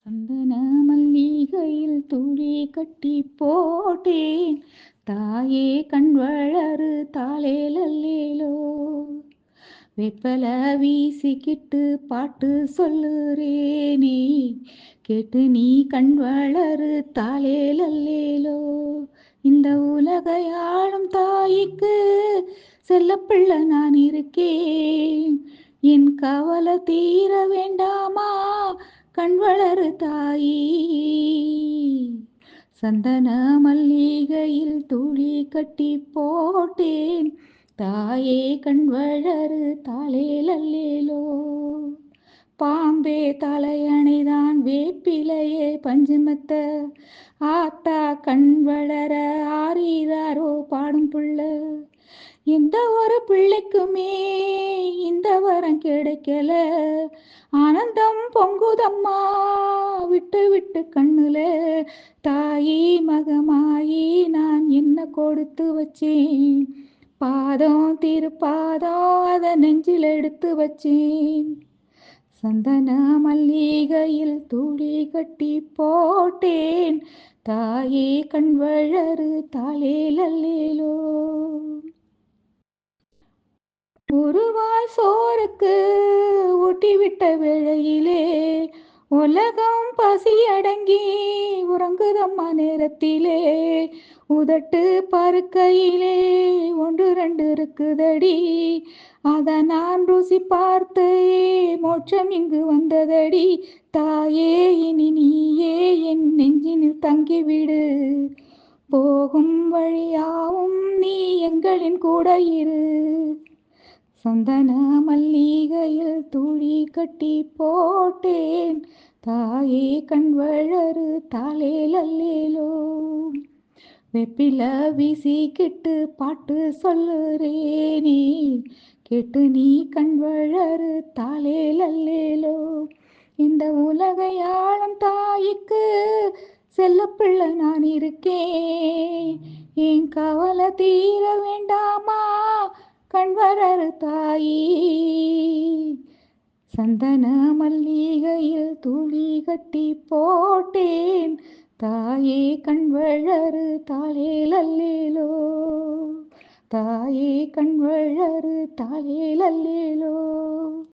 சந்தன மல்லிகையில் துளி கட்டி போட்டேன். தாயே கண் வளரு தாளேலல்லேலோ. வெப்பல வீசிக்கிட்டு பாட்டு சொல்லுறேனே, கேட்டு நீ கண் வளரு தாளேலல்லேலோ. இந்த உலகையாளும் தாய்க்கு செல்லப்பிள்ளை நான் இருக்கேன். என் கவலை தீர வேண்டாமா கண் வளரு தாயி. சந்தன மல்லிகையில் துளி கட்டி போட்டேன். தாயே கண் வளரு தாளேலல்லேலோ. பாம்பே தலையணைதான் வேப்பிலையே பஞ்சுமெத்த, ஆத்தா கண் வளர ஆரீராரோ பாடும் புள்ள. எந்த ஒரு பிள்ளைக்குமே இந்த வரம் கிடைக்கல. ஆனந்தம் பொங்குதம்மா விட்டு விட்டு கண்ணுல. தாயி மகமாயி நான் என்ன கொடுத்து வச்சேன். பாதம் திருப்பாதம் அதை நெஞ்சில் எடுத்து வச்சேன். சந்தன மல்லிகையில் துளி கட்டி போட்டேன். தாயே கண் வளரு தாளேலல்லேலோ. ஒருவாய் சோறுக்கு ஊட்டிவிட்ட வேளையிலே உலகம் பசியடங்கி உறங்குதம்மா நேரத்திலே. உதட்டு பருக்கையிலே ஒன்று ரெண்டு இருக்குதடி, அதை நான் ருசி பார்த்து மோட்சம் இங்கு வந்ததடி. தாயே இனி நீயே என் நெஞ்சினில் தங்கிவிடு. போகும் வழியாவும் நீ எங்களின் கூட இரு. சந்தன மல்லிகையில் துளி கட்டி போட்டேன். தாயே கண் வளரு தாளேலல்லேலோ. வெப்பில வீசிக்கிட்டு பாட்டு சொல்லுறேனே, கேட்டு நீ கண் வளரு தாளேலல்லேலோ. இந்த உலகையாளும் தாய்க்கு செல்லப்பிள்ளை நான் இருக்கேன். என் கவலை தீர வேண்டாமா கண் வளரு தாயி. சந்தன மல்லிகையில் துளி கட்டி போட்டேன். தாயே கண் வளரு தாளேலல்லேலோ. தாயே கண் வளரு தாளேலல்லேலோ.